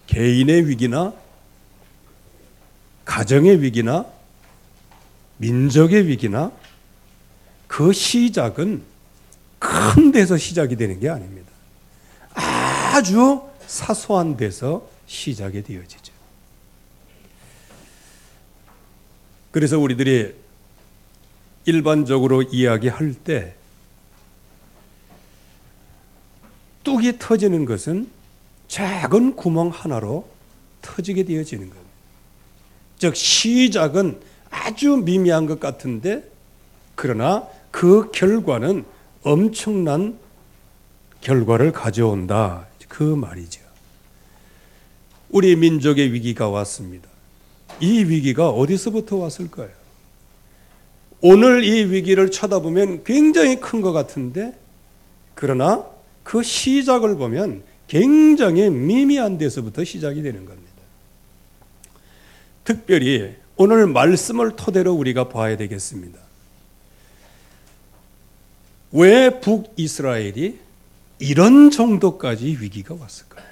개인의 위기나 가정의 위기나 민족의 위기나 그 시작은 큰 데서 시작이 되는 게 아닙니다. 아주 사소한 데서 시작이 되어지죠. 그래서 우리들이 일반적으로 이야기할 때 뚝이 터지는 것은 작은 구멍 하나로 터지게 되어지는 겁니다. 즉 시작은 아주 미미한 것 같은데 그러나 그 결과는 엄청난 결과를 가져온다. 그 말이죠. 우리 민족의 위기가 왔습니다. 이 위기가 어디서부터 왔을까요? 오늘 이 위기를 쳐다보면 굉장히 큰 것 같은데 그러나 그 시작을 보면 굉장히 미미한 데서부터 시작이 되는 겁니다. 특별히 오늘 말씀을 토대로 우리가 봐야 되겠습니다. 왜 북이스라엘이 이런 정도까지 위기가 왔을까요?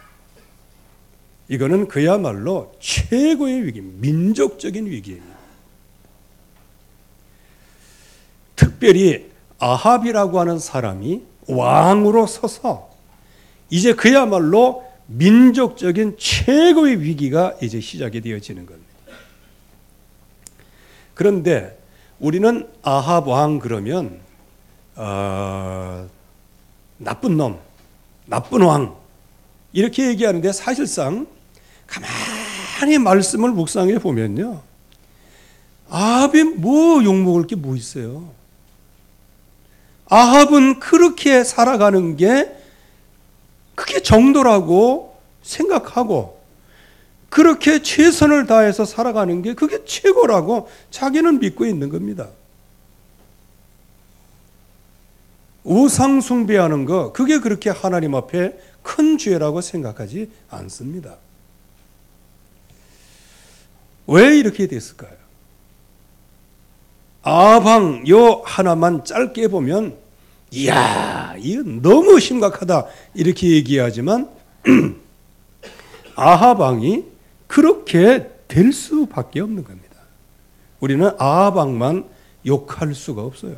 이거는 그야말로 최고의 위기, 민족적인 위기입니다. 특별히 아합이라고 하는 사람이 왕으로 서서 이제 그야말로 민족적인 최고의 위기가 이제 시작이 되어지는 겁니다. 그런데 우리는 아합 왕 그러면 나쁜 놈, 나쁜 왕 이렇게 얘기하는데 사실상 가만히 말씀을 묵상해 보면요. 아합이 뭐 욕먹을 게 뭐 있어요? 아합은 그렇게 살아가는 게 그게 정도라고 생각하고 그렇게 최선을 다해서 살아가는 게 그게 최고라고 자기는 믿고 있는 겁니다. 우상 숭배하는 거 그게 그렇게 하나님 앞에 큰 죄라고 생각하지 않습니다. 왜 이렇게 됐을까요? 아방 요 하나만 짧게 보면 이야 이거 너무 심각하다 이렇게 얘기하지만 아합 왕이 그렇게 될 수밖에 없는 겁니다. 우리는 아합 왕만 욕할 수가 없어요.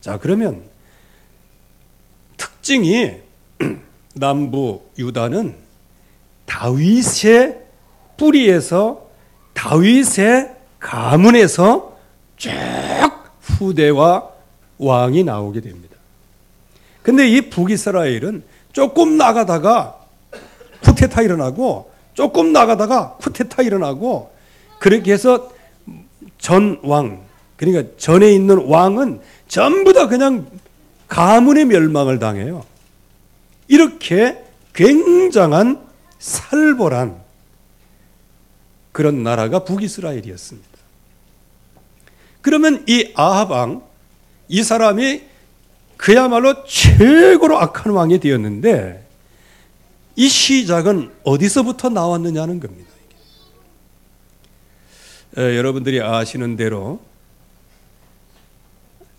자 그러면 특징이 남부 유다는 다윗의 뿌리에서 다윗의 가문에서 쭉 후대와 왕이 나오게 됩니다. 근데 이 북이스라엘은 조금 나가다가 쿠데타 일어나고 조금 나가다가 쿠데타 일어나고 그렇게 해서 전 왕 그러니까 전에 있는 왕은 전부 다 그냥 가문의 멸망을 당해요. 이렇게 굉장한 살벌한 그런 나라가 북이스라엘이었습니다. 그러면 이 아합 왕, 이 사람이 그야말로 최고로 악한 왕이 되었는데 이 시작은 어디서부터 나왔느냐는 겁니다. 여러분들이 아시는 대로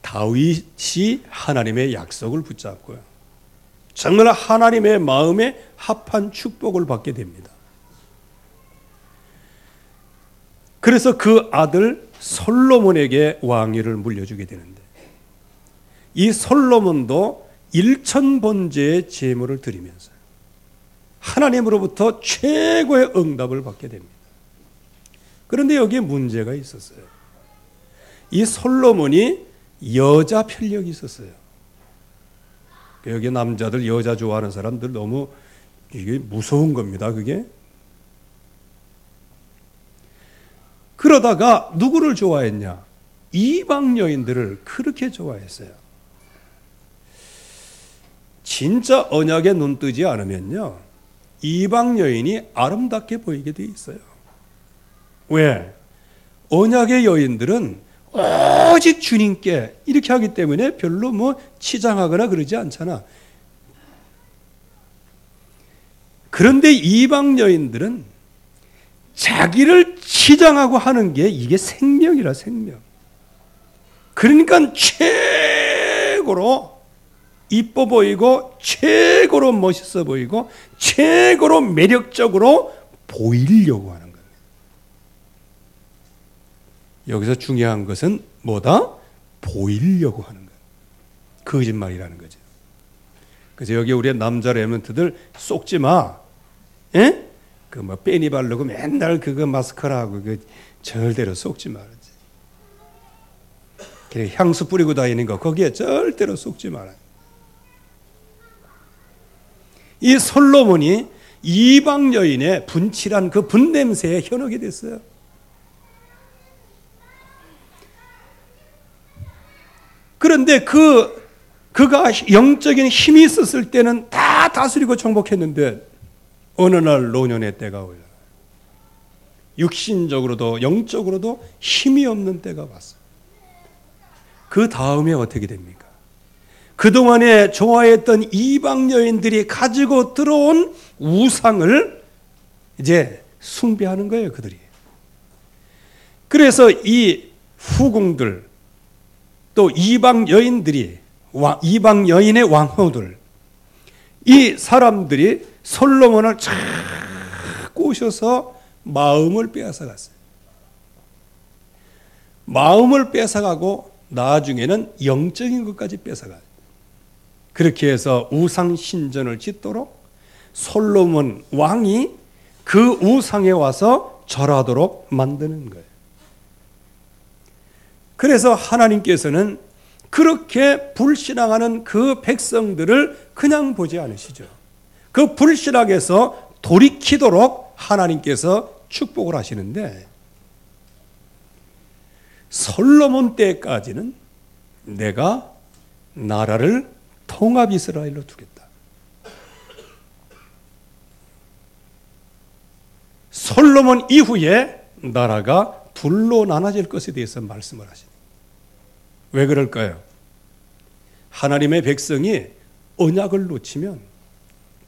다윗이 하나님의 약속을 붙잡고요. 정말 하나님의 마음에 합한 축복을 받게 됩니다. 그래서 그 아들 솔로몬에게 왕위를 물려주게 되는데 이 솔로몬도 1000번제의 제물을 드리면서 하나님으로부터 최고의 응답을 받게 됩니다. 그런데 여기에 문제가 있었어요. 이 솔로몬이 여자 편력이 있었어요. 여기 남자들 여자 좋아하는 사람들 너무 이게 무서운 겁니다. 그게. 그러다가 누구를 좋아했냐? 이방 여인들을 그렇게 좋아했어요. 진짜 언약에 눈 뜨지 않으면요. 이방 여인이 아름답게 보이게 돼 있어요. 왜? 언약의 여인들은 오직 주님께 이렇게 하기 때문에 별로 뭐 치장하거나 그러지 않잖아. 그런데 이방 여인들은 자기를 치장하고 하는 게 이게 생명이라 생명. 그러니까 최고로 이뻐 보이고 최고로 멋있어 보이고 최고로 매력적으로 보이려고 하는 겁니다. 여기서 중요한 것은 뭐다? 보이려고 하는 거예요. 거짓말이라는 거죠. 그래서 여기 우리 남자 레몬트들 속지 마. 예? 그 뭐 빼니 바르고 맨날 그거 마스카라하고 그 절대로 속지 말아야지. 향수 뿌리고 다니는 거 거기에 절대로 속지 말아요. 이 솔로몬이 이방 여인의 분칠한 그 분냄새에 현혹이 됐어요. 그런데 그가 영적인 힘이 있었을 때는 다 다스리고 정복했는데 어느 날 노년의 때가 올라. 육신적으로도 영적으로도 힘이 없는 때가 왔어요. 그 다음에 어떻게 됩니까? 그동안에 좋아했던 이방 여인들이 가지고 들어온 우상을 이제 숭배하는 거예요, 그들이. 그래서 이 후궁들 또 이방 여인들이 이방 여인의 왕후들 이 사람들이 솔로몬을 쫙 꼬셔서 마음을 빼앗아갔어요. 마음을 뺏어가고 나중에는 영적인 것까지 뺏어가요. 그렇게 해서 우상 신전을 짓도록 솔로몬 왕이 그 우상에 와서 절하도록 만드는 거예요. 그래서 하나님께서는 그렇게 불신앙하는 그 백성들을 그냥 보지 않으시죠. 그 불신앙에서 돌이키도록 하나님께서 축복을 하시는데 솔로몬 때까지는 내가 나라를 통합 이스라엘로 두겠다. 솔로몬 이후에 나라가 둘로 나눠질 것에 대해서 말씀을 하십니다. 왜 그럴까요? 하나님의 백성이 언약을 놓치면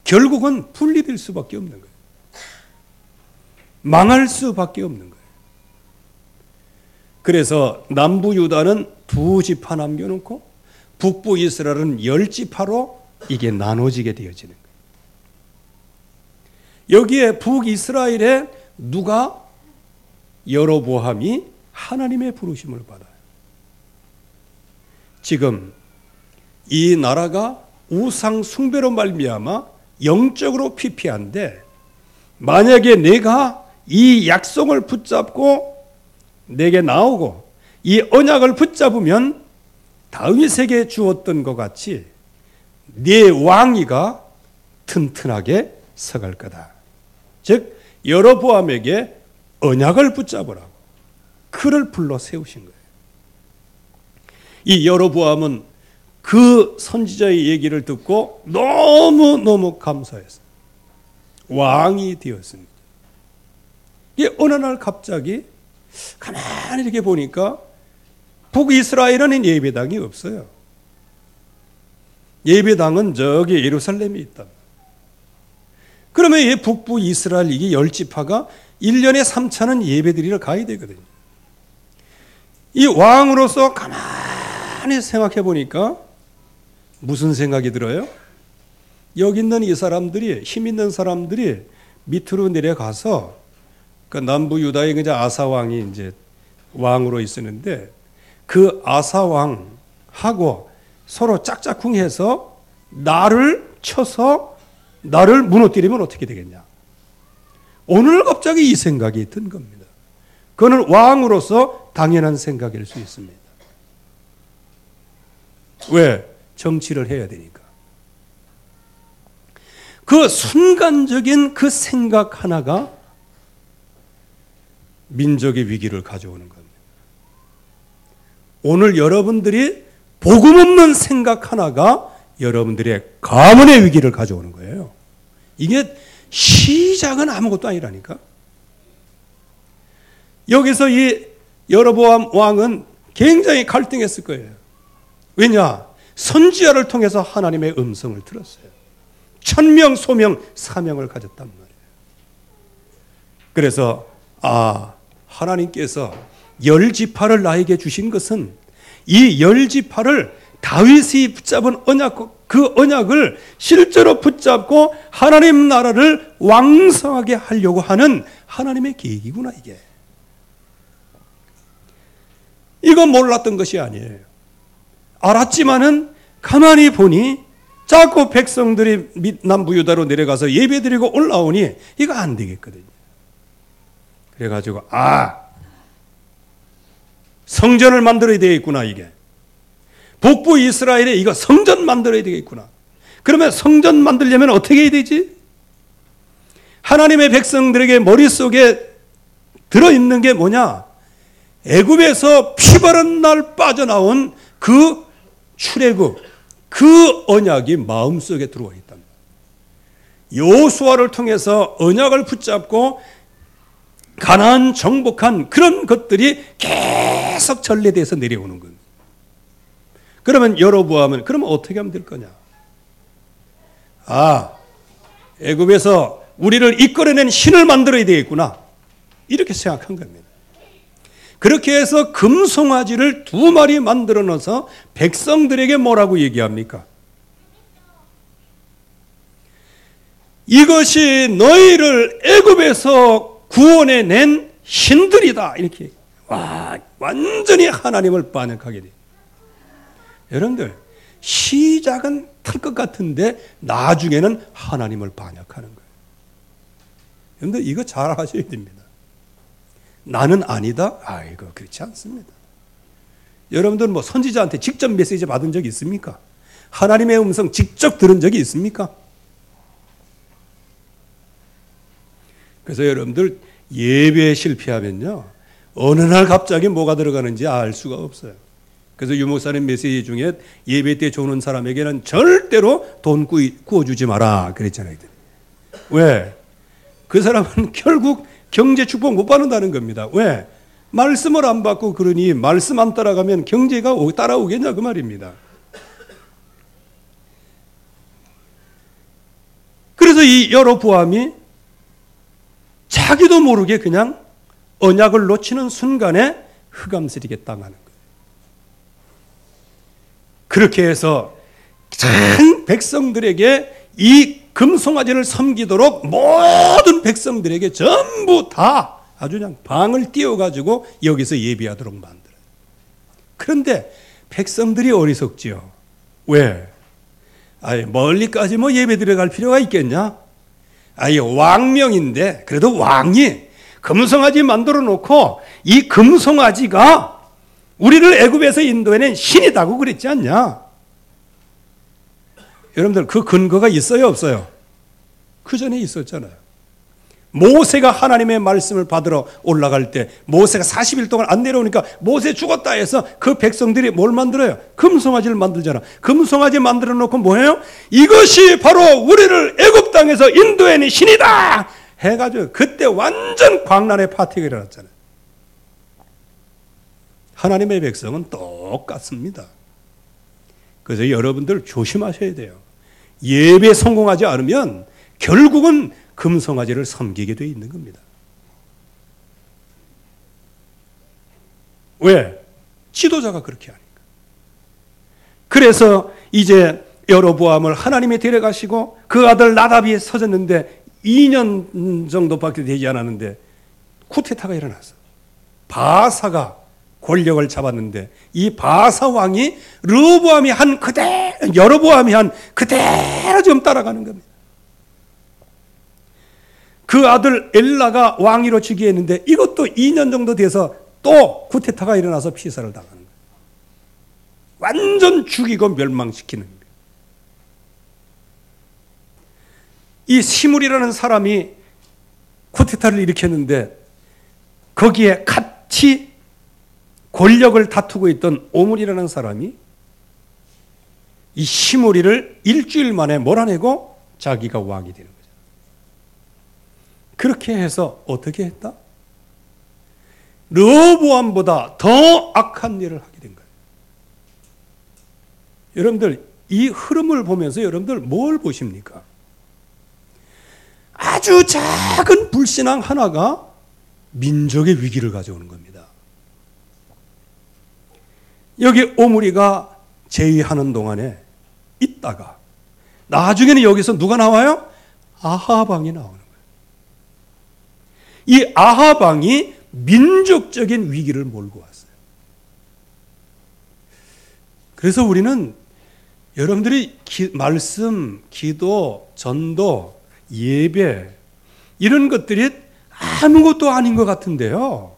결국은 분리될 수밖에 없는 거예요. 망할 수밖에 없는 거예요. 그래서 남부 유다는 2지파 남겨놓고 북부 이스라엘은 10지파로 이게 나눠지게 되어지는 거예요. 여기에 북이스라엘에 누가? 여로보암이 하나님의 부르심을 받아요. 지금 이 나라가 우상 숭배로 말미암아 영적으로 피폐한데 만약에 내가 이 약속을 붙잡고 내게 나오고 이 언약을 붙잡으면 다윗에게 주었던 것 같이 네 왕위가 튼튼하게 서갈 거다. 즉 여로보암에게 언약을 붙잡으라고 그를 불러 세우신 거예요. 이 여로보암은 그 선지자의 얘기를 듣고 너무너무 감사했어요. 왕이 되었습니다. 이게 어느 날 갑자기 가만히 이렇게 보니까 북이스라엘에는 예배당이 없어요. 예배당은 저기 예루살렘에 있다. 그러면 이 북부 이스라엘 이게 10지파가 1년에 3차는 예배드리러 가야 되거든요. 이 왕으로서 가만히 생각해 보니까 무슨 생각이 들어요? 여기 있는 이 사람들이 힘 있는 사람들이 밑으로 내려가서 그 남부 유다의 이제 아사 왕이 이제 왕으로 있었는데 그 아사 왕하고 서로 짝짝꿍해서 나를 쳐서 나를 무너뜨리면 어떻게 되겠냐? 오늘 갑자기 이 생각이 든 겁니다. 그거는 왕으로서 당연한 생각일 수 있습니다. 왜? 정치를 해야 되니까. 그 순간적인 그 생각 하나가 민족의 위기를 가져오는 겁니다. 오늘 여러분들이 복음 없는 생각 하나가 여러분들의 가문의 위기를 가져오는 거예요. 이게 시작은 아무것도 아니라니까. 여기서 이 여로보암 왕은 굉장히 갈등했을 거예요. 왜냐? 선지자를 통해서 하나님의 음성을 들었어요. 천명, 소명, 사명을 가졌단 말이에요. 그래서 하나님께서 10지파를 나에게 주신 것은 이 10지파를 다윗이 붙잡은 언약, 그 언약을 실제로 붙잡고 하나님 나라를 왕성하게 하려고 하는 하나님의 계획이구나, 이게. 이건 몰랐던 것이 아니에요. 알았지만은 가만히 보니 자꾸 백성들이 남부 유다로 내려가서 예배드리고 올라오니 이거 안 되겠거든요. 그래가지고 성전을 만들어야 되겠구나, 이게. 북부 이스라엘에 이거 성전 만들어야 되겠구나. 그러면 성전 만들려면 어떻게 해야 되지? 하나님의 백성들에게 머릿속에 들어있는 게 뭐냐? 애굽에서 피 바른 날 빠져나온 그 출애굽, 그 언약이 마음속에 들어와 있다. 여호수아를 통해서 언약을 붙잡고 가나안 정복한 그런 것들이 계속 전래돼서 내려오는 겁니다. 그러면 여로보암은 그러면 어떻게 하면 될 거냐? 애굽에서 우리를 이끌어낸 신을 만들어야 되겠구나. 이렇게 생각한 겁니다. 그렇게 해서 금송아지를 2마리 만들어 넣어서 백성들에게 뭐라고 얘기합니까? 이것이 너희를 애굽에서 구원해 낸 신들이다. 이렇게. 완전히 하나님을 반역하게 돼요. 여러분들, 시작은 탈 것 같은데 나중에는 하나님을 반역하는 거예요. 여러분들, 이거 잘 아셔야 됩니다. 나는 아니다? 이거 그렇지 않습니다. 여러분들 선지자한테 직접 메시지 받은 적이 있습니까? 하나님의 음성 직접 들은 적이 있습니까? 그래서 여러분들 예배에 실패하면요, 어느 날 갑자기 뭐가 들어가는지 알 수가 없어요. 그래서 유목사님 메시지 중에 예배 때 좋은 사람에게는 절대로 돈 구워주지 마라 그랬잖아요. 왜? 그 사람은 결국 경제 축복 못 받는다는 겁니다. 왜? 말씀을 안 받고 그러니 말씀 안 따라가면 경제가 따라오겠냐 그 말입니다. 그래서 이 여로보암이 자기도 모르게 그냥 언약을 놓치는 순간에 흑암스럽게 당하는 거예요. 그렇게 해서 전 백성들에게 이 금송아지를 섬기도록 모든 백성들에게 전부 다 아주 그냥 방을 띄워가지고 여기서 예배하도록 만들어요. 그런데 백성들이 어리석지요. 왜? 멀리까지 예배 들어갈 필요가 있겠냐? 왕명인데 그래도 왕이 금송아지 만들어 놓고 이 금송아지가 우리를 애굽에서 인도해낸 신이다고 그랬지 않냐? 여러분들 그 근거가 있어요, 없어요? 그 전에 있었잖아요. 모세가 하나님의 말씀을 받으러 올라갈 때 모세가 40일 동안 안 내려오니까 모세 죽었다 해서 그 백성들이 뭘 만들어요? 금송아지를 만들잖아. 금송아지 만들어 놓고 뭐예요? 이것이 바로 우리를 애굽 땅에서 인도해낸 신이다 해가지고 그때 완전 광란의 파티가 일어났잖아요. 하나님의 백성은 똑같습니다. 그래서 여러분들 조심하셔야 돼요. 예배에 성공하지 않으면 결국은 금송아지를 섬기게 되어 있는 겁니다. 왜? 지도자가 그렇게 하니까. 그래서 이제 여로보암을 하나님이 데려가시고 그 아들 나답이 서졌는데 2년 정도밖에 되지 않았는데 쿠데타가 일어났어. 바사가 권력을 잡았는데 이 바사 왕이 여로보암이 한 그대로 지금 따라가는 겁니다. 그 아들 엘라가 왕위로 즉위했는데 이것도 2년 정도 돼서 또 쿠데타가 일어나서 피살을 당하는 거예요. 완전 죽이고 멸망시키는 거예요. 이 시므리라는 사람이 쿠데타를 일으켰는데 거기에 같이 권력을 다투고 있던 오므리라는 사람이 이 시므리를 일주일 만에 몰아내고 자기가 왕이 되는 거죠. 그렇게 해서 어떻게 했다? 르호보암보다 더 악한 일을 하게 된 거예요. 여러분들 이 흐름을 보면서 여러분들 뭘 보십니까? 아주 작은 불신앙 하나가 민족의 위기를 가져오는 겁니다. 여기 오므리가 제위하는 동안에 있다가 나중에는 여기서 누가 나와요? 아합 왕이 나오는 거예요. 이 아합 왕이 민족적인 위기를 몰고 왔어요. 그래서 우리는 여러분들이 말씀, 기도, 전도, 예배 이런 것들이 아무것도 아닌 것 같은데요.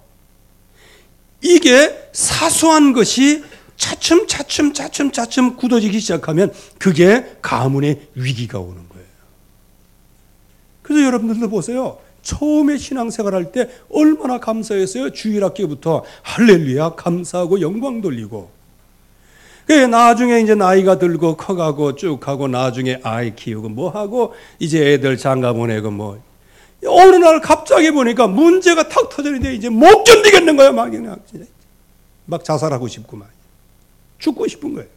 이게 사소한 것이 차츰 굳어지기 시작하면 그게 가문의 위기가 오는 거예요. 그래서 여러분들도 보세요. 처음에 신앙생활할 때 얼마나 감사했어요. 주일학기부터 할렐루야 감사하고 영광 돌리고. 나중에 이제 나이가 들고 커가고 쭉 하고 나중에 아이 키우고 뭐 하고 이제 애들 장가 보내고 뭐 어느 날 갑자기 보니까 문제가 탁 터졌는데 이제 못 견디겠는 거야. 막 자살하고 싶고 막 죽고 싶은 거예요.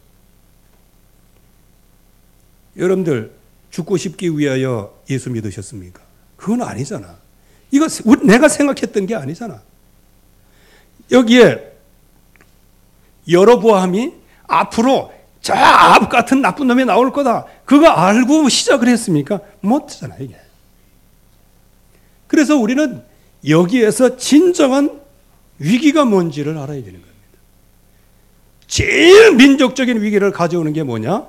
여러분들 죽고 싶기 위하여 예수 믿으셨습니까? 그건 아니잖아. 이거 내가 생각했던 게 아니잖아. 여기에 여로보암이 앞으로 저 아합 같은 나쁜 놈이 나올 거다. 그거 알고 시작을 했습니까? 못하잖아 이게. 그래서 우리는 여기에서 진정한 위기가 뭔지를 알아야 되는 겁니다. 제일 민족적인 위기를 가져오는 게 뭐냐?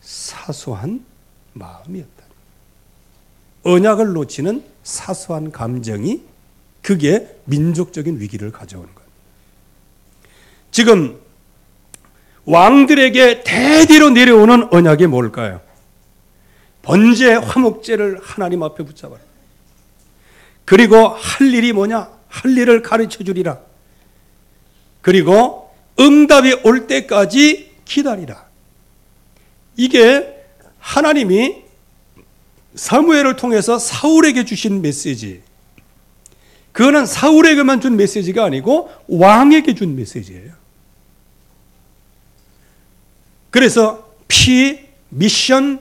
사소한 마음이었다. 언약을 놓치는 사소한 감정이 그게 민족적인 위기를 가져오는 거예요. 지금 왕들에게 대대로 내려오는 언약이 뭘까요? 번제 화목제를 하나님 앞에 붙잡아라. 그리고 할 일이 뭐냐? 할 일을 가르쳐 주리라. 그리고 응답이 올 때까지 기다리라. 이게 하나님이 사무엘을 통해서 사울에게 주신 메시지. 그거는 사울에게만 준 메시지가 아니고 왕에게 준 메시지예요. 그래서 피, 미션,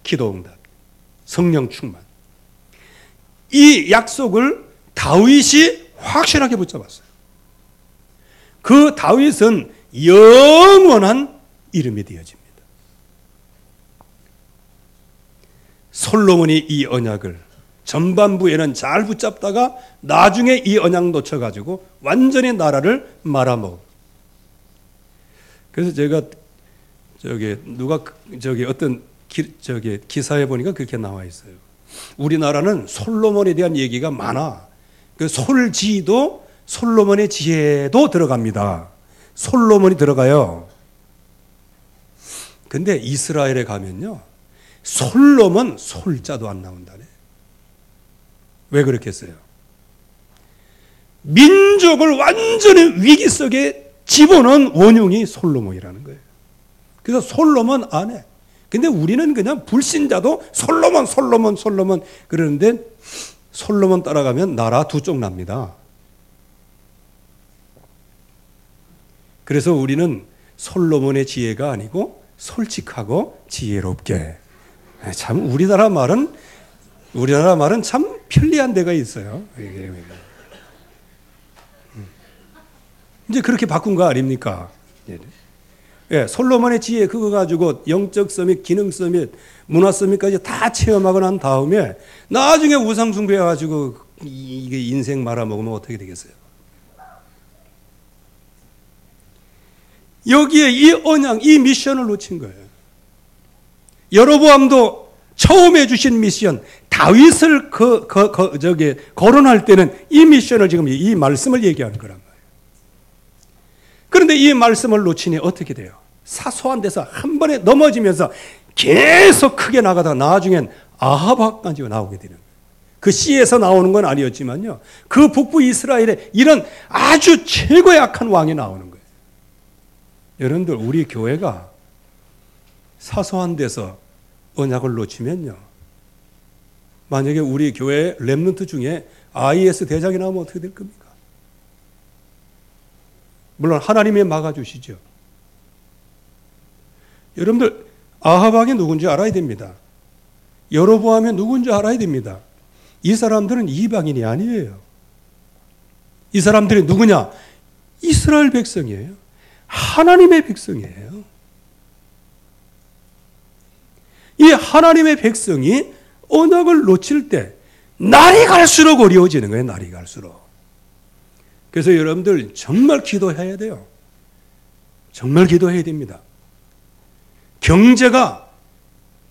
기도응답, 성령 충만. 이 약속을 다윗이 확실하게 붙잡았어요. 그 다윗은 영원한 이름이 되어집니다. 솔로몬이 이 언약을 전반부에는 잘 붙잡다가 나중에 이 언약 놓쳐가지고 완전히 나라를 말아먹어. 그래서 제가 어떤 기사에 보니까 그렇게 나와 있어요. 우리나라는 솔로몬에 대한 얘기가 많아. 그 솔지도 솔로몬의 지혜도 들어갑니다. 솔로몬이 들어가요. 근데 이스라엘에 가면요. 솔로몬 솔자도 안 나온다네. 왜 그렇겠어요? 민족을 완전히 위기 속에 집어넣은 원흉이 솔로몬이라는 거예요. 그래서 솔로몬 안 해. 근데 우리는 그냥 불신자도 솔로몬 그러는데 솔로몬 따라가면 나라 두 쪽 납니다. 그래서 우리는 솔로몬의 지혜가 아니고 솔직하고 지혜롭게. 참 우리나라 말은 참 편리한 데가 있어요. 이제 그렇게 바꾼 거 아닙니까? 예, 솔로몬의 지혜 그거 가지고 영적 서밋, 기능 서밋, 문화 서밋까지 다 체험하고 난 다음에 나중에 우상 숭배해 가지고 이게 인생 말아먹으면 어떻게 되겠어요? 여기에 이 언약, 이 미션을 놓친 거예요. 여로보암도 처음에 주신 미션, 다윗을 거론할 때는 이 미션을 지금 이 말씀을 얘기하는 거란 말이에요. 그런데 이 말씀을 놓치니 어떻게 돼요? 사소한 데서 한 번에 넘어지면서 계속 크게 나가다가 나중엔 아합까지 나오게 되는 거예요. 그 씨에서 나오는 건 아니었지만요. 그 북부 이스라엘에 이런 아주 최고 약한 왕이 나오는 거예요. 여러분들 우리 교회가 사소한 데서 언약을 놓치면요. 만약에 우리 교회 렘넌트 중에 IS 대장이 나오면 어떻게 될 겁니까? 물론 하나님이 막아주시죠. 여러분들 아합 왕이 누군지 알아야 됩니다. 여로보암이 누군지 알아야 됩니다. 이 사람들은 이방인이 아니에요. 이 사람들이 누구냐? 이스라엘 백성이에요. 하나님의 백성이에요. 이 하나님의 백성이 언약을 놓칠 때 날이 갈수록 어려워지는 거예요. 날이 갈수록. 그래서 여러분들 정말 기도해야 돼요. 정말 기도해야 됩니다. 경제가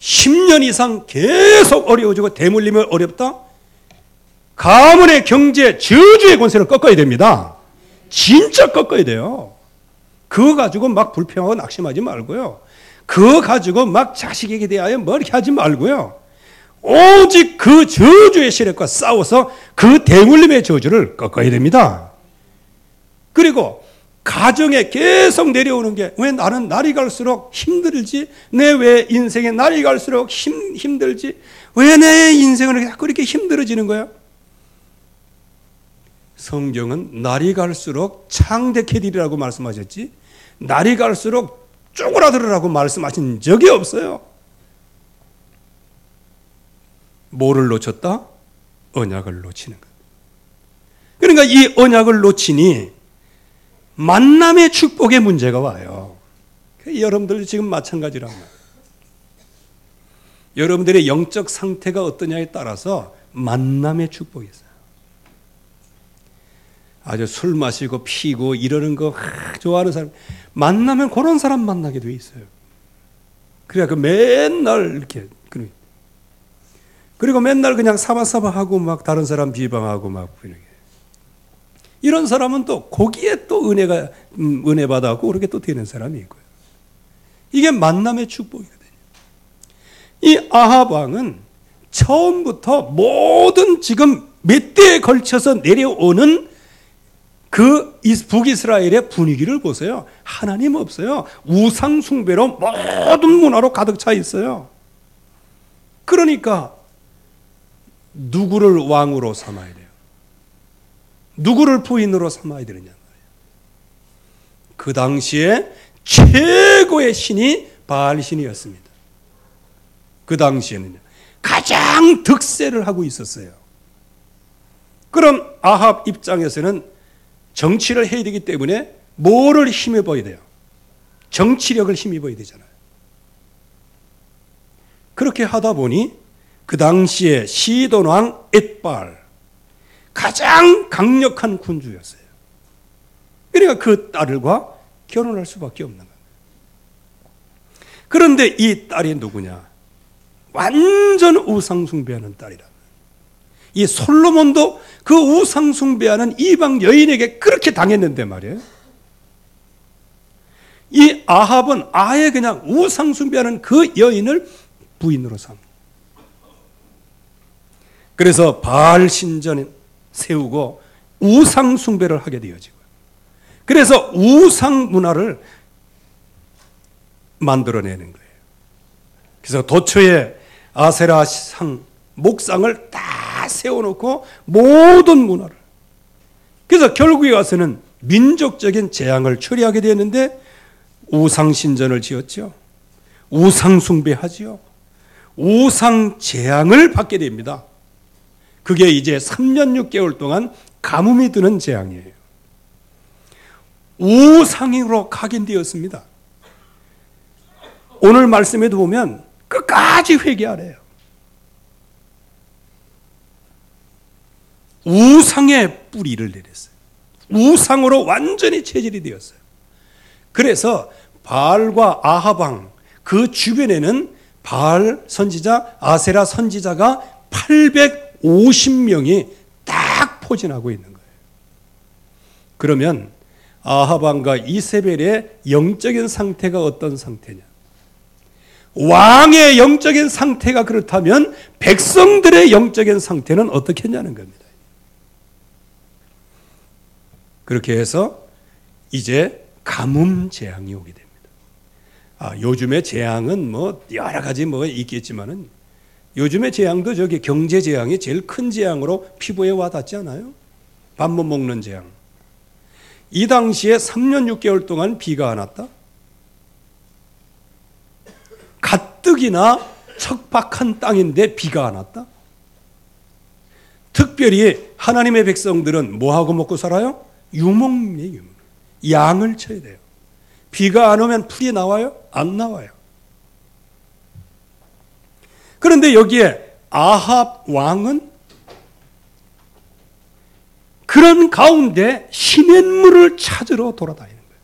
10년 이상 계속 어려워지고 대물림이 어렵다? 가문의 경제 저주의 권세를 꺾어야 됩니다. 진짜 꺾어야 돼요. 그거 가지고 막 불평하고 낙심하지 말고요. 그거 가지고 막 자식에게 대하여 뭐 이렇게 하지 말고요. 오직 그 저주의 세력과 싸워서 그 대물림의 저주를 꺾어야 됩니다. 그리고 가정에 계속 내려오는 게 왜 나는 날이 갈수록 힘들지? 내 왜 인생에 날이 갈수록 힘들지? 왜 내 인생은 자꾸 이렇게 힘들어지는 거야? 성경은 날이 갈수록 창대케 되리라고 말씀하셨지 날이 갈수록 쪼그라들으라고 말씀하신 적이 없어요. 뭐를 놓쳤다? 언약을 놓치는 것. 그러니까 이 언약을 놓치니 만남의 축복의 문제가 와요. 여러분들 지금 마찬가지란 말이에요. 여러분들의 영적 상태가 어떠냐에 따라서 만남의 축복이 있어요. 아주 술 마시고 피고 이러는 거 좋아하는 사람 만나면 그런 사람 만나게 돼 있어요. 그래야 그 맨날 이렇게 그리고 맨날 그냥 사바사바하고 막 다른 사람 비방하고 막 이런 사람은 또 거기에 또 은혜 받아갖고 그렇게 또 되는 사람이 있고요. 이게 만남의 축복이거든요. 이 아합 왕은 처음부터 모든 지금 몇 대에 걸쳐서 내려오는 그 북이스라엘의 분위기를 보세요. 하나님 없어요. 우상 숭배로 모든 문화로 가득 차 있어요. 그러니까 누구를 왕으로 삼아야 돼요? 누구를 부인으로 삼아야 되느냐 말이에요. 그 당시에 최고의 신이 바알신이었습니다. 그 당시에는요. 가장 득세를 하고 있었어요. 그런 아합 입장에서는 정치를 해야 되기 때문에 뭐를 힘입어야 돼요? 정치력을 힘입어야 되잖아요. 그렇게 하다 보니 그 당시에 시돈 왕 엣발 가장 강력한 군주였어요. 그러니까 그 딸과 결혼할 수밖에 없는 거예요. 그런데 이 딸이 누구냐? 완전 우상숭배하는 딸이라. 이 솔로몬도 그 우상숭배하는 이방 여인에게 그렇게 당했는데 말이에요. 이 아합은 아예 그냥 우상숭배하는 그 여인을 부인으로 삼. 그래서 바알 신전을 세우고 우상숭배를 하게 되어지고, 그래서 우상 문화를 만들어내는 거예요. 그래서 도처에 아세라 상, 목상을 다 세워놓고 모든 문화를. 그래서 결국에 와서는 민족적인 재앙을 처리하게 되었는데 우상신전을 지었죠. 우상숭배하지요. 우상 재앙을 받게 됩니다. 그게 이제 3년 6개월 동안 가뭄이 드는 재앙이에요. 우상으로 각인되었습니다. 오늘 말씀에도 보면 끝까지 회개하래요. 우상의 뿌리를 내렸어요. 우상으로 완전히 체질이 되었어요. 그래서 바알과 아합 왕 그 주변에는 바알 선지자, 아세라 선지자가 850명이 딱 포진하고 있는 거예요. 그러면 아합 왕과 이세벨의 영적인 상태가 어떤 상태냐? 왕의 영적인 상태가 그렇다면 백성들의 영적인 상태는 어떻게 했냐는 겁니다. 그렇게 해서 이제 가뭄 재앙이 오게 됩니다. 요즘의 재앙은 뭐 여러 가지 뭐가 있겠지만은 요즘의 재앙도 저기 경제 재앙이 제일 큰 재앙으로 피부에 와닿지 않아요? 밥 못 먹는 재앙. 이 당시에 3년 6개월 동안 비가 안 왔다? 가뜩이나 척박한 땅인데 비가 안 왔다? 특별히 하나님의 백성들은 뭐하고 먹고 살아요? 유목민이에요. 양을 쳐야 돼요. 비가 안 오면 풀이 나와요? 안 나와요. 그런데 여기에 아합 왕은 그런 가운데 시냇물을 찾으러 돌아다니는 거예요.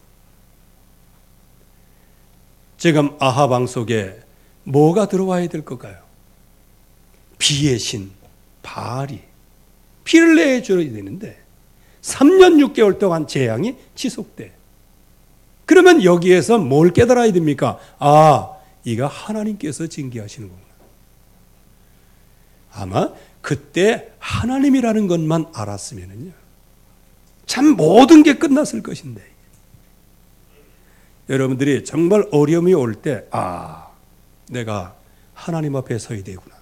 지금 아합 왕 속에 뭐가 들어와야 될 걸까요? 비의 신 바알이 비를 내줘야 되는데 3년 6개월 동안 재앙이 지속돼. 그러면 여기에서 뭘 깨달아야 됩니까? 아, 이가 하나님께서 징계하시는 거구나. 아마 그때 하나님이라는 것만 알았으면요, 참 모든 게 끝났을 것인데, 여러분들이 정말 어려움이 올 때, 아, 내가 하나님 앞에 서야 되구나.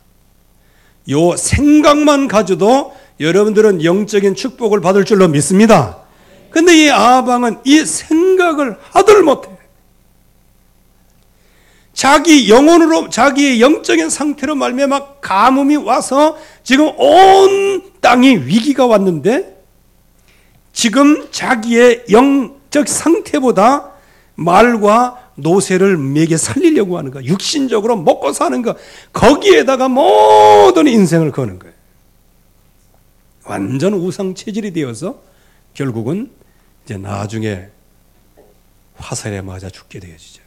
요 생각만 가져도 여러분들은 영적인 축복을 받을 줄로 믿습니다. 근데 이 아합 왕은 이 생각을 하들 못해. 자기 영혼으로, 자기의 영적인 상태로 말미암아 가뭄이 와서 지금 온 땅이 위기가 왔는데, 지금 자기의 영적 상태보다 말과 노새를 먹여 살리려고 하는 거, 육신적으로 먹고 사는 거, 거기에다가 모든 인생을 거는 거예요. 완전 우상 체질이 되어서 결국은 이제 나중에 화살에 맞아 죽게 되어지죠.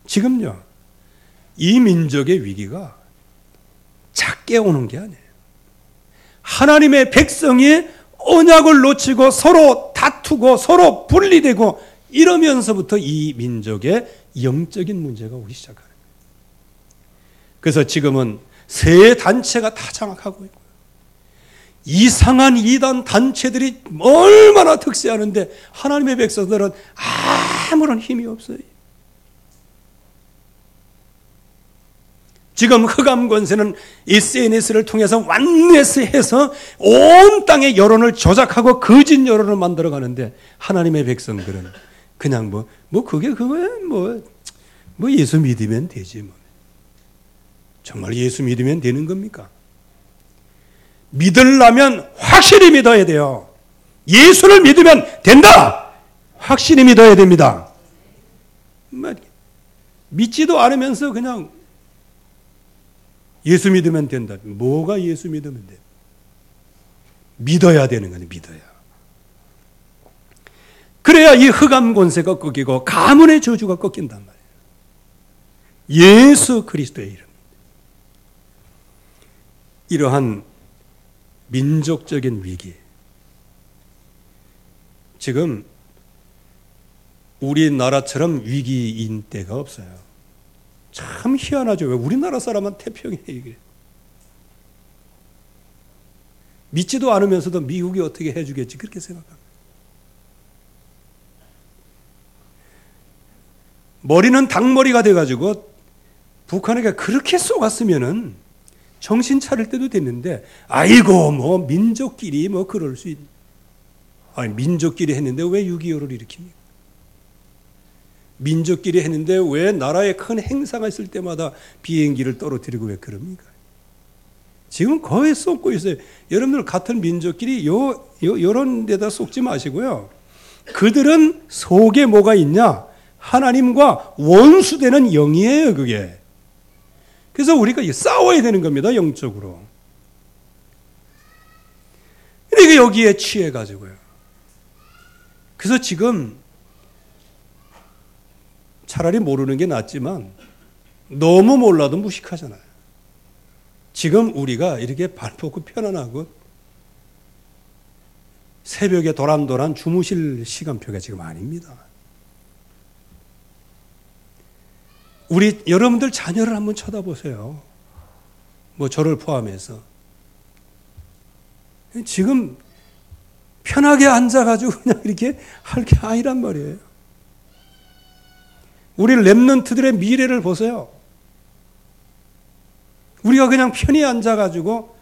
지금요, 이 민족의 위기가 작게 오는 게 아니에요. 하나님의 백성이 언약을 놓치고 서로 다투고 서로 분리되고 이러면서부터 이 민족의 영적인 문제가 오기 시작하는 거예요. 그래서 지금은 세 단체가 다 장악하고 있고, 이상한 이단 단체들이 얼마나 특세하는데 하나님의 백성들은 아무런 힘이 없어요. 지금 흑암 권세는 SNS를 통해서 완네스해서 온 땅의 여론을 조작하고 거짓 여론을 만들어 가는데, 하나님의 백성들은 그냥 그거야 예수 믿으면 되지 뭐. 정말 예수 믿으면 되는 겁니까? 믿으려면 확실히 믿어야 돼요. 예수를 믿으면 된다. 확실히 믿어야 됩니다. 믿지도 않으면서 그냥 예수 믿으면 된다. 뭐가 예수 믿으면 돼? 믿어야 되는 거니, 믿어야. 그래야 이 흑암 권세가 꺾이고 가문의 저주가 꺾인단 말이에요. 예수 그리스도의 이름. 이러한 민족적인 위기. 지금 우리나라처럼 위기인 때가 없어요. 참 희한하죠. 왜 우리나라 사람은 태평해 이게. 믿지도 않으면서도 미국이 어떻게 해주겠지 그렇게 생각합니다. 머리는 닭머리가 돼가지고 북한에게 그렇게 쏘갔으면은 정신 차릴 때도 됐는데, 아이고 뭐 민족끼리 뭐 그럴 수 있. 아니 민족끼리 했는데 왜 6.25를 일으킵니까? 민족끼리 했는데 왜 나라에 큰 행사가 있을 때마다 비행기를 떨어뜨리고 왜 그럽니까? 지금 거의 쏟고 있어요. 여러분들 같은 민족끼리 요런 데다 쏟지 마시고요. 그들은 속에 뭐가 있냐? 하나님과 원수되는 영이에요, 그게. 그래서 우리가 싸워야 되는 겁니다, 영적으로. 그러니까 여기에 취해가지고요. 그래서 지금 차라리 모르는 게 낫지만 너무 몰라도 무식하잖아요. 지금 우리가 이렇게 발 뻗고 편안하고 새벽에 도란도란 주무실 시간표가 지금 아닙니다. 우리 여러분들 자녀를 한번 쳐다보세요. 뭐 저를 포함해서. 지금 편하게 앉아가지고 그냥 이렇게 할 게 아니란 말이에요. 우리 렘넌트들의 미래를 보세요. 우리가 그냥 편히 앉아가지고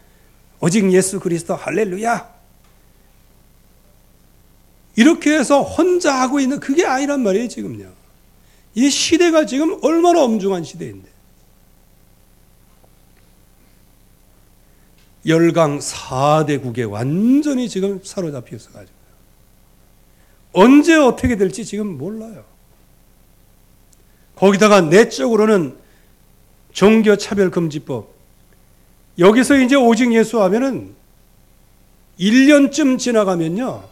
오직 예수 그리스도 할렐루야 이렇게 해서 혼자 하고 있는 그게 아니란 말이에요. 지금요. 이 시대가 지금 얼마나 엄중한 시대인데. 열강 4대국에 완전히 지금 사로잡혀 있어가지고 언제 어떻게 될지 지금 몰라요. 거기다가 내적으로는 종교차별금지법. 여기서 이제 오직 예수 하면은 1년쯤 지나가면요,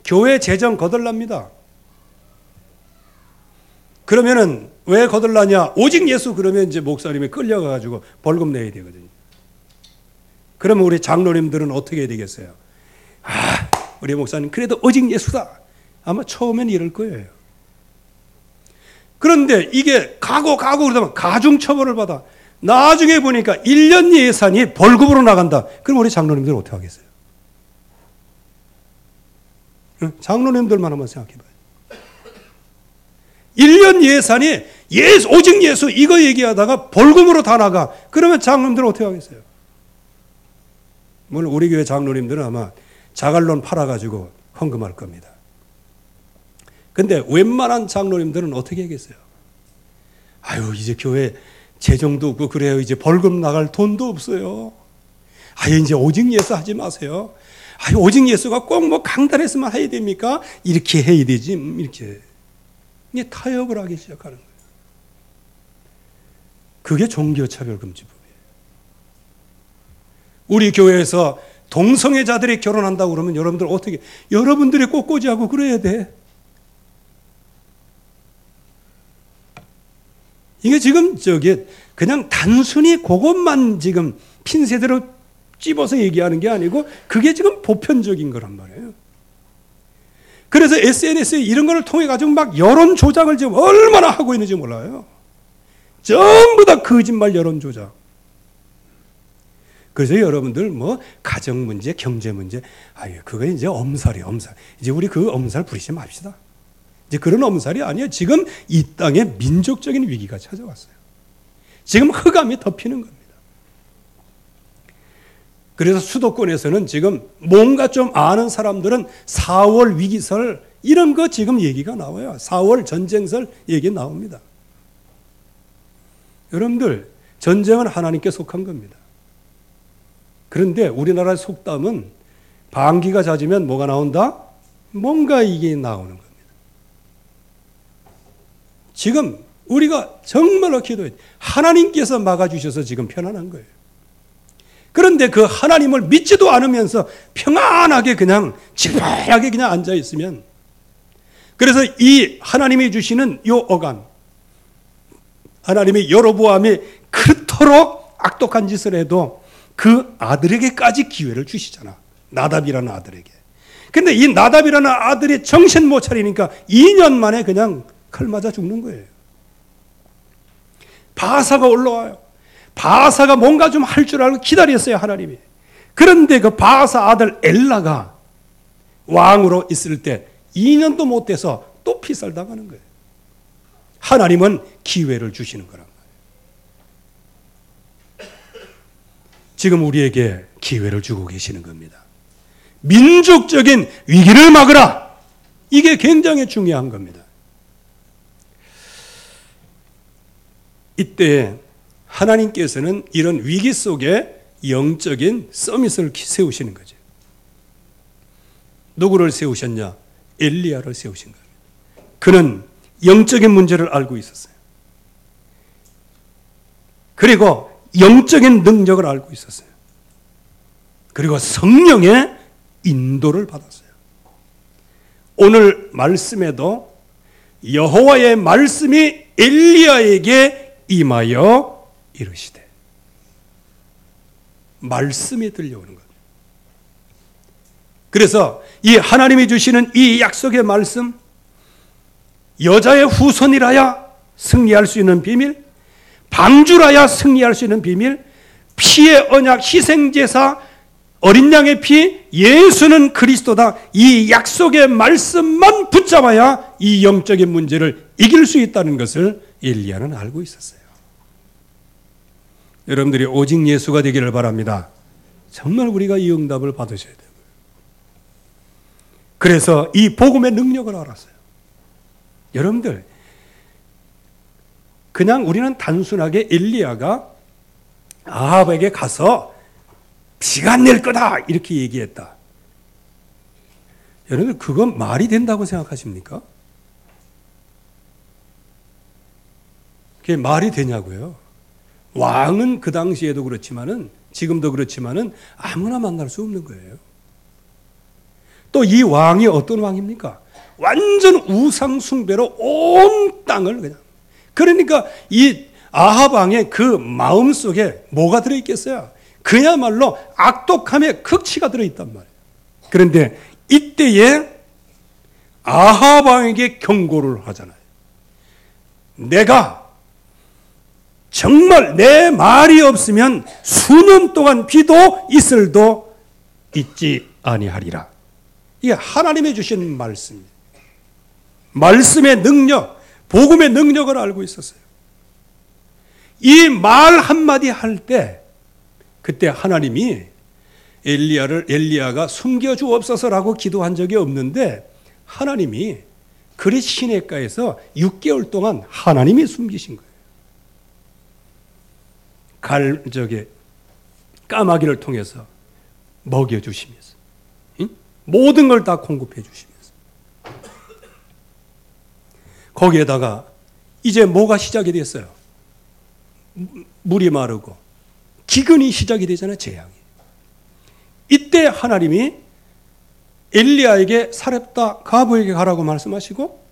교회 재정 거덜납니다. 그러면은 왜 거덜나냐? 오직 예수 그러면 이제 목사님이 끌려가가지고 벌금 내야 되거든요. 그러면 우리 장로님들은 어떻게 해야 되겠어요? 아, 우리 목사님 그래도 오직 예수다. 아마 처음엔 이럴 거예요. 그런데 이게 가고 그러다가 가중처벌을 받아. 나중에 보니까 1년 예산이 벌금으로 나간다. 그럼 우리 장로님들은 어떻게 하겠어요? 장로님들만 한번 생각해 봐요. 1년 예산이 오직 예수 이거 얘기하다가 벌금으로 다 나가. 그러면 장로님들은 어떻게 하겠어요? 물론 우리 교회 장로님들은 아마 자갈론 팔아가지고 헌금할 겁니다. 근데 웬만한 장로님들은 어떻게 하겠어요? 아유, 이제 교회 재정도 없고 그래요. 이제 벌금 나갈 돈도 없어요. 아유, 이제 오직 예수 하지 마세요. 아유, 오직 예수가 꼭 뭐 강단에서만 해야 됩니까? 이렇게 해야 되지. 이렇게. 이게 타협을 하기 시작하는 거예요. 그게 종교차별금지법이에요. 우리 교회에서 동성애자들이 결혼한다고 그러면 여러분들 어떻게, 여러분들이 꽃꽂이하고 그래야 돼. 이게 지금 그냥 단순히 그것만 지금 핀셋으로 찝어서 얘기하는 게 아니고 그게 지금 보편적인 거란 말이에요. 그래서 SNS에 이런 걸 통해 가지고 막 여론 조작을 지금 얼마나 하고 있는지 몰라요. 전부 다 거짓말 여론 조작. 그래서 여러분들 뭐 가정 문제, 경제 문제, 아유 그거 이제 엄살이에요, 엄살. 이제 우리 그 엄살 부리지 맙시다. 이제 그런 엄살이 아니에요. 지금 이 땅에 민족적인 위기가 찾아왔어요. 지금 흑암이 덮이는 겁니다. 그래서 수도권에서는 지금 뭔가 좀 아는 사람들은 4월 위기설 이런 거 지금 얘기가 나와요. 4월 전쟁설 얘기 나옵니다. 여러분들 전쟁은 하나님께 속한 겁니다. 그런데 우리나라의 속담은 방귀가 잦으면 뭐가 나온다? 뭔가 이게 나오는 겁니다. 지금 우리가 정말로 기도해 하나님께서 막아주셔서 지금 편안한 거예요. 그런데 그 하나님을 믿지도 않으면서 평안하게 그냥 질발하게 그냥 앉아 있으면, 그래서 이 하나님이 주시는 요 어간, 하나님이 여로보암이 그토록 악독한 짓을 해도 그 아들에게까지 기회를 주시잖아. 나답이라는 아들에게. 근데 이 나답이라는 아들이 정신 못 차리니까 2년 만에 그냥 칼 맞아 죽는 거예요. 바사가 올라와요. 바사가 뭔가 좀 할 줄 알고 기다렸어요, 하나님이. 그런데 그 바사 아들 엘라가 왕으로 있을 때 2년도 못 돼서 또 피살당하는 거예요. 하나님은 기회를 주시는 거란 말이에요. 지금 우리에게 기회를 주고 계시는 겁니다. 민족적인 위기를 막으라. 이게 굉장히 중요한 겁니다. 이때 하나님께서는 이런 위기 속에 영적인 서밋을 세우시는 거죠. 누구를 세우셨냐? 엘리야를 세우신 겁니다. 그는 영적인 문제를 알고 있었어요. 그리고 영적인 능력을 알고 있었어요. 그리고 성령의 인도를 받았어요. 오늘 말씀에도 여호와의 말씀이 엘리야에게 임하여 이르시되, 말씀이 들려오는 거예요. 그래서 이 하나님이 주시는 이 약속의 말씀, 여자의 후손이라야 승리할 수 있는 비밀, 방주라야 승리할 수 있는 비밀, 피의 언약, 희생제사, 어린 양의 피, 예수는 그리스도다. 이 약속의 말씀만 붙잡아야 이 영적인 문제를 이길 수 있다는 것을 엘리야는 알고 있었어요. 여러분들이 오직 예수가 되기를 바랍니다. 정말 우리가 이 응답을 받으셔야 돼요. 그래서 이 복음의 능력을 알았어요. 여러분들, 그냥 우리는 단순하게 엘리야가 아합에게 가서 비가 낼 거다 이렇게 얘기했다. 여러분, 그건 말이 된다고 생각하십니까? 그게 말이 되냐고요? 왕은 그 당시에도 그렇지만은, 지금도 그렇지만은 아무나 만날 수 없는 거예요. 또 이 왕이 어떤 왕입니까? 완전 우상 숭배로 온 땅을 그냥. 그러니까 이 아합 왕의 그 마음 속에 뭐가 들어있겠어요? 그야말로 악독함의 극치가 들어있단 말이에요. 그런데 이때에 아합 왕에게 경고를 하잖아요. 내가 정말 내 말이 없으면 수년 동안 비도 이슬도 있지 아니하리라. 이게 하나님이 주신 말씀입니다. 말씀의 능력, 복음의 능력을 알고 있었어요. 이 말 한마디 할 때 그때 하나님이 엘리야가 숨겨주옵소서라고 기도한 적이 없는데 하나님이 그리 시냇가에서 6개월 동안 하나님이 숨기신 거예요. 까마귀를 통해서 먹여주시면서 모든 걸 다 공급해 주시면서 거기에다가 이제 뭐가 시작이 됐어요? 물이 마르고 기근이 시작이 되잖아요. 재앙이. 이때 하나님이 엘리야에게 사렙다 가부에게 가라고 말씀하시고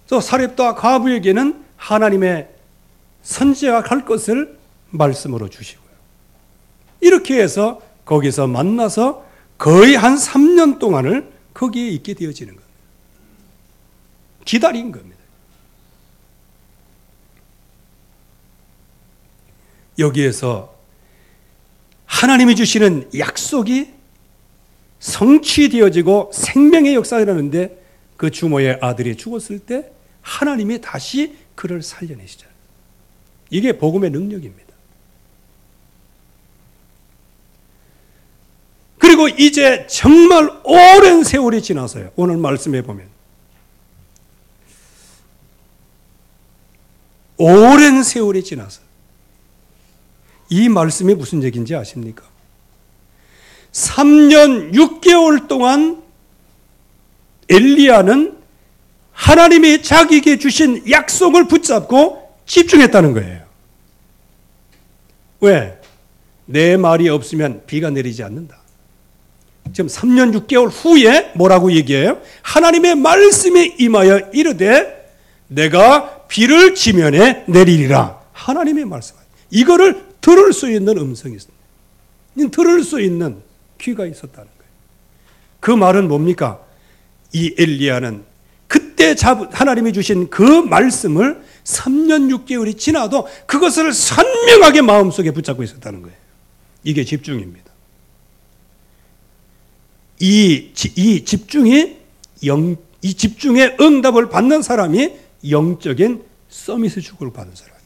또 사렙다 가부에게는 하나님의 선지자가 갈 것을 말씀으로 주시고요. 이렇게 해서 거기서 만나서 거의 한 3년 동안을 거기에 있게 되어지는 겁니다. 기다린 겁니다. 여기에서 하나님이 주시는 약속이 성취되어지고 생명의 역사가 일어나는데 그 주모의 아들이 죽었을 때 하나님이 다시 그를 살려내시잖아요. 이게 복음의 능력입니다. 그리고 이제 정말 오랜 세월이 지나서요. 오늘 말씀해 보면 오랜 세월이 지나서 이 말씀이 무슨 얘기인지 아십니까? 3년 6개월 동안 엘리야는 하나님이 자기에게 주신 약속을 붙잡고 집중했다는 거예요. 왜? 내 말이 없으면 비가 내리지 않는다. 지금 3년 6개월 후에 뭐라고 얘기해요? 하나님의 말씀이 임하여 이르되 내가 비를 지면에 내리리라. 하나님의 말씀. 이거를 들을 수 있는 음성이 있습니다. 들을 수 있는 귀가 있었다는 거예요. 그 말은 뭡니까? 이 엘리야는 그때 하나님이 주신 그 말씀을 3년 6개월이 지나도 그것을 선명하게 마음속에 붙잡고 있었다는 거예요. 이게 집중입니다. 이 집중의 응답을 받는 사람이 영적인 서밋의 축복을 받은 사람입니다.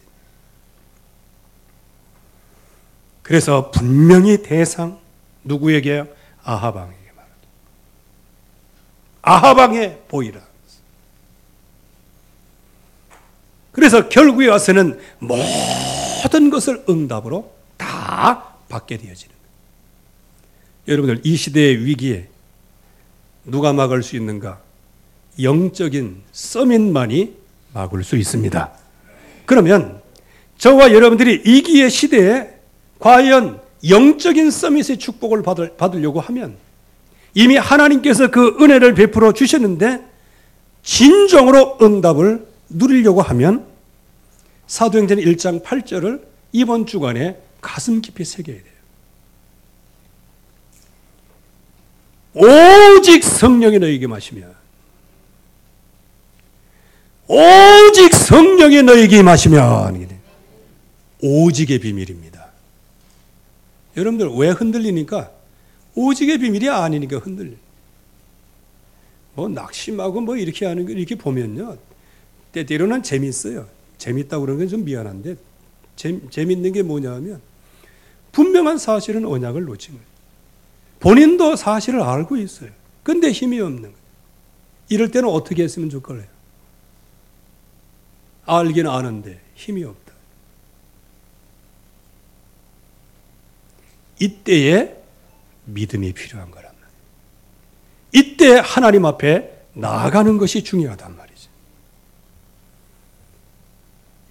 그래서 분명히 대상 누구에게요? 아합 왕에게 말합니다. 아합 왕에 보이라. 그래서 결국에 와서는 모든 것을 응답으로 다 받게 되어지는 거예요. 여러분들 이 시대의 위기에 누가 막을 수 있는가? 영적인 서밋만이 막을 수 있습니다. 그러면 저와 여러분들이 이기의 시대에 과연 영적인 서밋의 축복을 받으려고 하면 이미 하나님께서 그 은혜를 베풀어 주셨는데 진정으로 응답을 누리려고 하면 사도행전 1장 8절을 이번 주간에 가슴 깊이 새겨야 돼요. 오직 성령이 너희에게 마시면 오직 성령이 너희에게 마시면 오직의 비밀입니다. 여러분들 왜 흔들리니까? 오직의 비밀이 아니니까 흔들려요. 낙심하고 이렇게 하는 거 이렇게 보면요. 때때로는 재밌어요. 재밌다고 그러는 건 좀 미안한데 재밌는 게 뭐냐면 분명한 사실은 언약을 놓친 거예요. 본인도 사실을 알고 있어요. 근데 힘이 없는 거예요. 이럴 때는 어떻게 했으면 좋을까요? 알긴 아는데 힘이 없다. 이때에 믿음이 필요한 거란 말이에요. 때 하나님 앞에 나아가는 것이 중요하단 말이죠.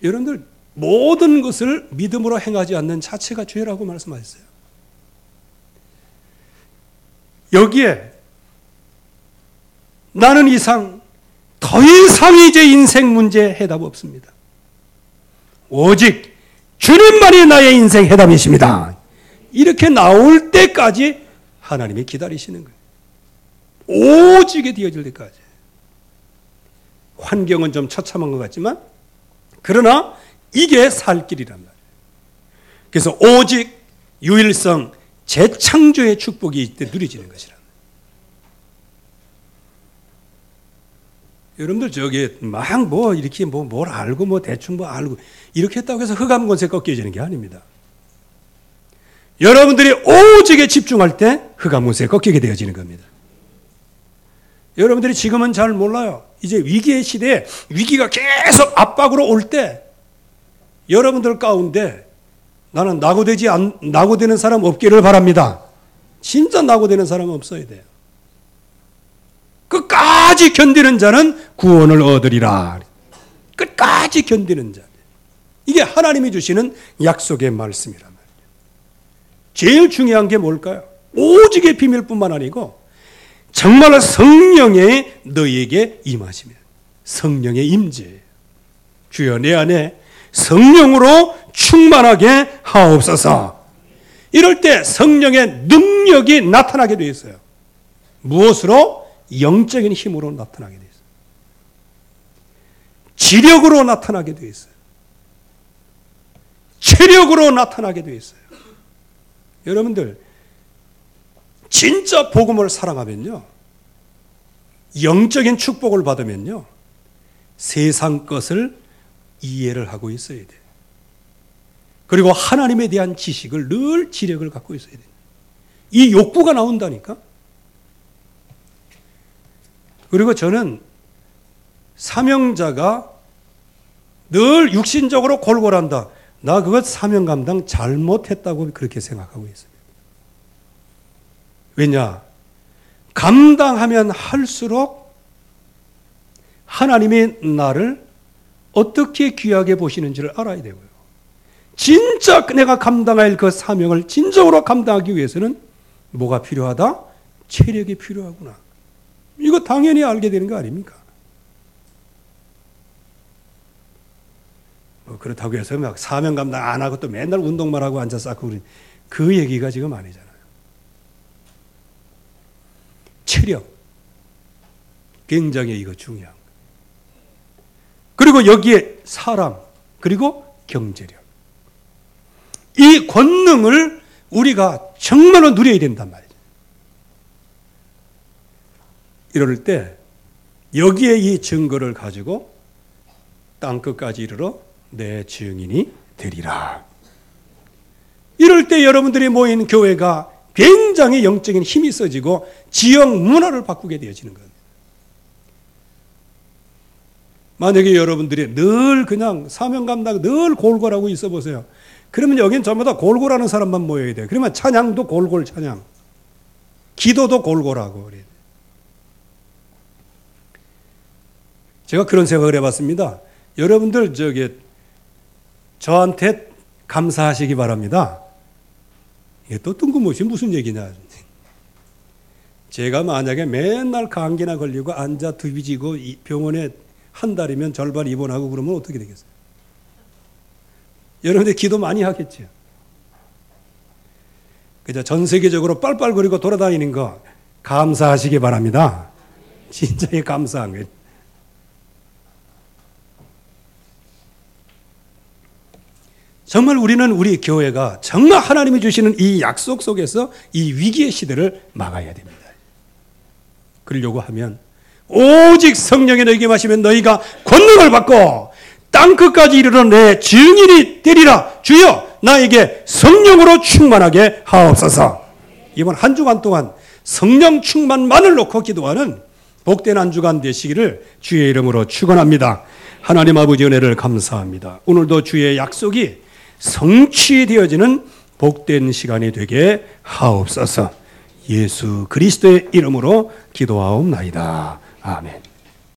여러분들 모든 것을 믿음으로 행하지 않는 자체가 죄라고 말씀하셨어요. 여기에 나는 더 이상 이제 인생 문제에 해답 없습니다. 오직 주님만이 나의 인생 해답이십니다. 이렇게 나올 때까지 하나님이 기다리시는 거예요. 오직에 되어질 때까지. 환경은 좀 처참한 것 같지만 그러나 이게 살 길이란 말이에요. 그래서 오직 유일성 재창조의 축복이 이때 누려지는 것이란 말이에요. 여러분들 저기 막 이렇게 뭘 알고 대충 알고 이렇게 했다고 해서 흑암 권세 꺾여지는 게 아닙니다. 여러분들이 오직에 집중할 때 흑암 권세에 꺾이게 되어지는 겁니다. 여러분들이 지금은 잘 몰라요. 이제 위기의 시대에 위기가 계속 압박으로 올 때 여러분들 가운데 나는 낙오되는 사람 없기를 바랍니다. 진짜 낙오되는 사람은 없어야 돼요. 끝까지 견디는 자는 구원을 얻으리라. 끝까지 견디는 자. 이게 하나님이 주시는 약속의 말씀이란 말이에요. 제일 중요한 게 뭘까요? 오직의 비밀뿐만 아니고 정말 성령의 너희에게 임하시면 성령의 임재. 주여 내 안에 성령으로 충만하게 하옵소서. 이럴 때 성령의 능력이 나타나게 되어 있어요. 무엇으로? 영적인 힘으로 나타나게 되어 있어요. 지력으로 나타나게 되어 있어요. 체력으로 나타나게 되어 있어요. 여러분들 진짜 복음을 사랑하면요, 영적인 축복을 받으면요, 세상 것을 이해를 하고 있어야 돼요. 그리고 하나님에 대한 지식을 늘 지력을 갖고 있어야 돼요. 이 욕구가 나온다니까. 그리고 저는 사명자가 늘 육신적으로 골골한다. 나 그것 사명 감당 잘못했다고 그렇게 생각하고 있습니다. 왜냐? 감당하면 할수록 하나님이 나를 어떻게 귀하게 보시는지를 알아야 되고요. 진짜 내가 감당할 그 사명을 진정으로 감당하기 위해서는 뭐가 필요하다? 체력이 필요하구나. 이거 당연히 알게 되는 거 아닙니까? 그렇다고 해서 막 사명 감당 안 하고 또 맨날 운동만 하고 앉아서 쌓고 그 얘기가 지금 아니잖아요. 체력. 굉장히 이거 중요한 거예요. 그리고 여기에 사랑, 그리고 경제력. 이 권능을 우리가 정말로 누려야 된단 말이죠. 이럴 때 여기에 이 증거를 가지고 땅끝까지 이르러 내 증인이 되리라. 이럴 때 여러분들이 모인 교회가 굉장히 영적인 힘이 써지고 지역 문화를 바꾸게 되어지는 겁니다. 만약에 여러분들이 늘 그냥 사명 감당 늘 골골하고 있어 보세요. 그러면 여긴 전부 다 골골하는 사람만 모여야 돼요. 그러면 찬양도 골골 찬양, 기도도 골골하고 그래요. 제가 그런 생각을 해봤습니다. 여러분들 저한테 감사하시기 바랍니다. 이게 또 뜬금없이 무슨 얘기냐. 제가 만약에 맨날 감기나 걸리고 앉아 뒤지고 병원에 한 달이면 절반 입원하고 그러면 어떻게 되겠어요? 여러분들 기도 많이 하겠죠. 그죠? 전 세계적으로 빨빨거리고 돌아다니는 거 감사하시기 바랍니다. 진짜 감사한 거예요. 정말 우리는 우리 교회가 정말 하나님이 주시는 이 약속 속에서 이 위기의 시대를 막아야 됩니다. 그러려고 하면 오직 성령의 너희에게 마시면 너희가 권능을 받고 땅끝까지 이르러 내 증인이 되리라. 주여 나에게 성령으로 충만하게 하옵소서. 이번 한 주간 동안 성령 충만만을 놓고 기도하는 복된 한 주간 되시기를 주의 이름으로 축원합니다. 하나님 아버지 은혜를 감사합니다. 오늘도 주의 약속이 성취되어지는 복된 시간이 되게 하옵소서. 예수 그리스도의 이름으로 기도하옵나이다. 아멘.